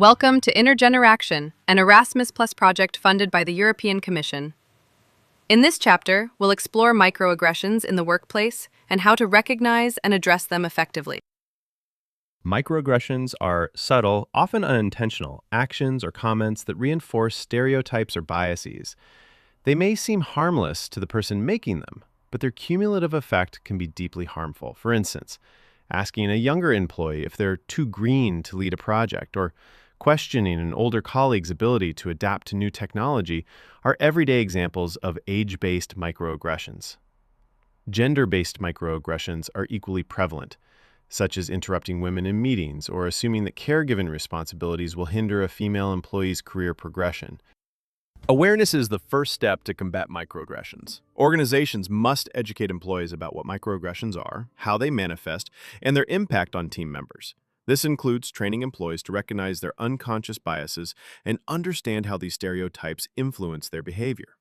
Welcome to INTERGENDERACTION, an Erasmus Plus project funded by the European Commission. In this chapter, we'll explore microaggressions in the workplace and how to recognize and address them effectively. Microaggressions are subtle, often unintentional, actions or comments that reinforce stereotypes or biases. They may seem harmless to the person making them, but their cumulative effect can be deeply harmful. For instance, asking a younger employee if they're too green to lead a project, or questioning an older colleague's ability to adapt to new technology are everyday examples of age-based microaggressions. Gender-based microaggressions are equally prevalent, such as interrupting women in meetings or assuming that caregiving responsibilities will hinder a female employee's career progression. Awareness is the first step to combat microaggressions. Organizations must educate employees about what microaggressions are, how they manifest, and their impact on team members. This includes training employees to recognize their unconscious biases and understand how these stereotypes influence their behavior.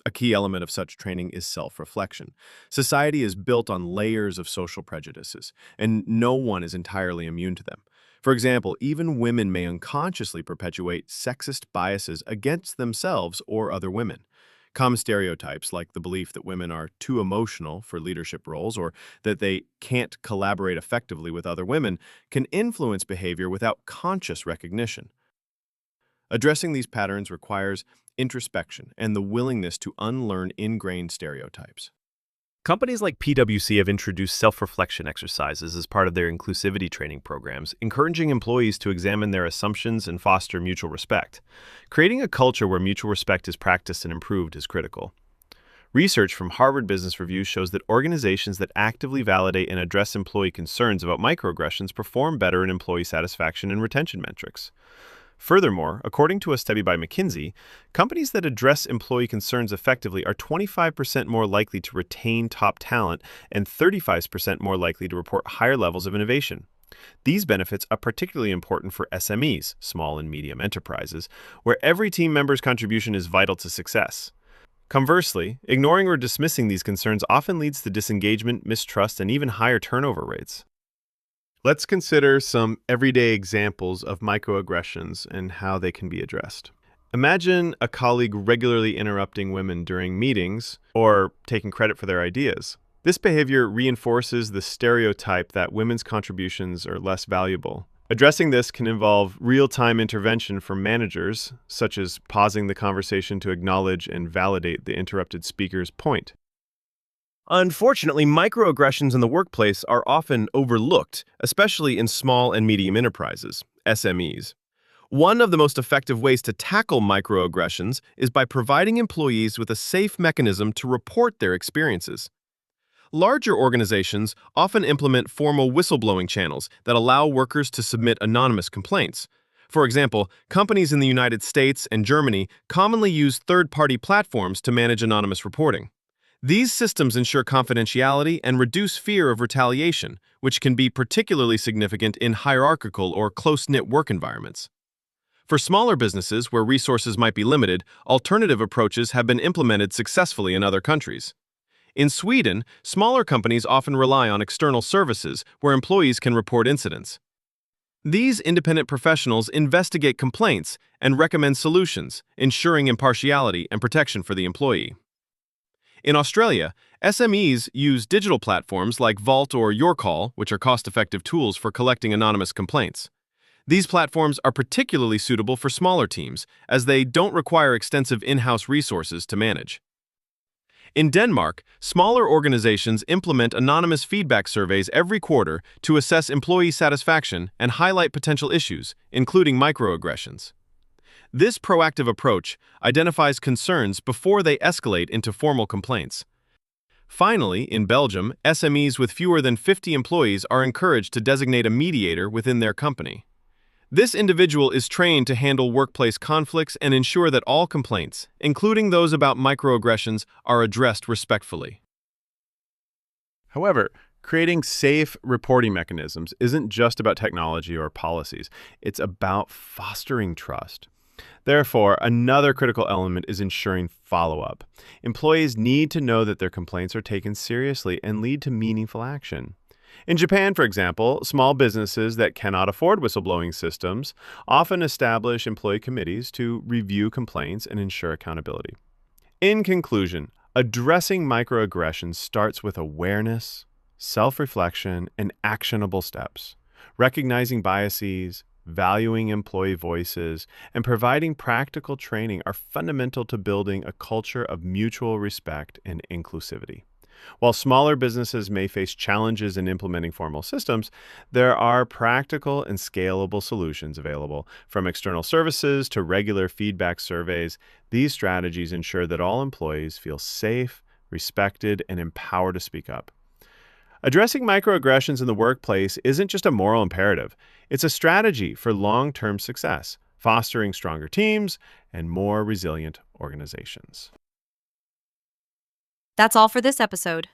A key element of such training is self-reflection. Society is built on layers of social prejudices, and no one is entirely immune to them. For example, even women may unconsciously perpetuate sexist biases against themselves or other women. Common stereotypes, like the belief that women are too emotional for leadership roles or that they can't collaborate effectively with other women, can influence behavior without conscious recognition. Addressing these patterns requires introspection and the willingness to unlearn ingrained stereotypes. Companies like PwC have introduced self-reflection exercises as part of their inclusivity training programs, encouraging employees to examine their assumptions and foster mutual respect. Creating a culture where mutual respect is practiced and improved is critical. Research from Harvard Business Review shows that organizations that actively validate and address employee concerns about microaggressions perform better in employee satisfaction and retention metrics. Furthermore, according to a study by McKinsey, companies that address employee concerns effectively are 25% more likely to retain top talent and 35% more likely to report higher levels of innovation. These benefits are particularly important for SMEs, small and medium enterprises, where every team member's contribution is vital to success. Conversely, ignoring or dismissing these concerns often leads to disengagement, mistrust, and even higher turnover rates. Let's consider some everyday examples of microaggressions and how they can be addressed. Imagine a colleague regularly interrupting women during meetings or taking credit for their ideas. This behavior reinforces the stereotype that women's contributions are less valuable. Addressing this can involve real-time intervention from managers, such as pausing the conversation to acknowledge and validate the interrupted speaker's point. Unfortunately, microaggressions in the workplace are often overlooked, especially in small and medium enterprises, SMEs. One of the most effective ways to tackle microaggressions is by providing employees with a safe mechanism to report their experiences. Larger organizations often implement formal whistleblowing channels that allow workers to submit anonymous complaints. For example, companies in the United States and Germany commonly use third-party platforms to manage anonymous reporting. These systems ensure confidentiality and reduce fear of retaliation, which can be particularly significant in hierarchical or close-knit work environments. For smaller businesses where resources might be limited, alternative approaches have been implemented successfully in other countries. In Sweden, smaller companies often rely on external services where employees can report incidents. These independent professionals investigate complaints and recommend solutions, ensuring impartiality and protection for the employee. In Australia, SMEs use digital platforms like Vault or YourCall, which are cost-effective tools for collecting anonymous complaints. These platforms are particularly suitable for smaller teams, as they don't require extensive in-house resources to manage. In Denmark, smaller organizations implement anonymous feedback surveys every quarter to assess employee satisfaction and highlight potential issues, including microaggressions. This proactive approach identifies concerns before they escalate into formal complaints. Finally, in Belgium, SMEs with fewer than 50 employees are encouraged to designate a mediator within their company. This individual is trained to handle workplace conflicts and ensure that all complaints, including those about microaggressions, are addressed respectfully. However, creating safe reporting mechanisms isn't just about technology or policies. It's about fostering trust. Therefore, another critical element is ensuring follow-up. Employees need to know that their complaints are taken seriously and lead to meaningful action. In Japan, for example, small businesses that cannot afford whistleblowing systems often establish employee committees to review complaints and ensure accountability. In conclusion, addressing microaggressions starts with awareness, self-reflection, and actionable steps. Recognizing biases, valuing employee voices, and providing practical training are fundamental to building a culture of mutual respect and inclusivity. While smaller businesses may face challenges in implementing formal systems, there are practical and scalable solutions available. From external services to regular feedback surveys, these strategies ensure that all employees feel safe, respected, and empowered to speak up. Addressing microaggressions in the workplace isn't just a moral imperative. It's a strategy for long-term success, fostering stronger teams and more resilient organizations. That's all for this episode.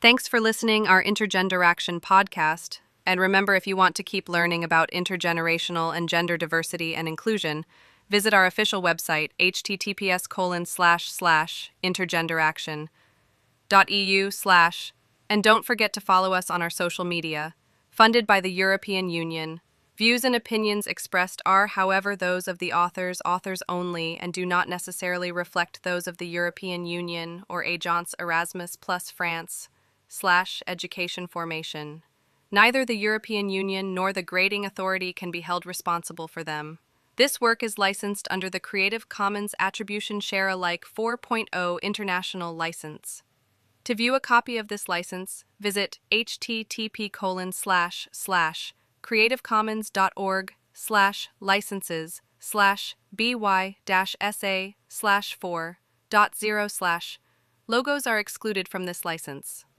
Thanks for listening our Intergenderaction podcast. And remember, if you want to keep learning about intergenerational and gender diversity and inclusion, visit our official website, https://intergenderaction.eu/ and don't forget to follow us on our social media, funded by the European Union. Views and opinions expressed are, however, those of the authors only, and do not necessarily reflect those of the European Union or Agence Erasmus plus France/Education Formation. Neither the European Union nor the grading authority can be held responsible for them. This work is licensed under the Creative Commons Attribution Share Alike 4.0 International License. To view a copy of this license, visit http://creativecommons.org/licenses/by-sa/4.0/logos are excluded from this license.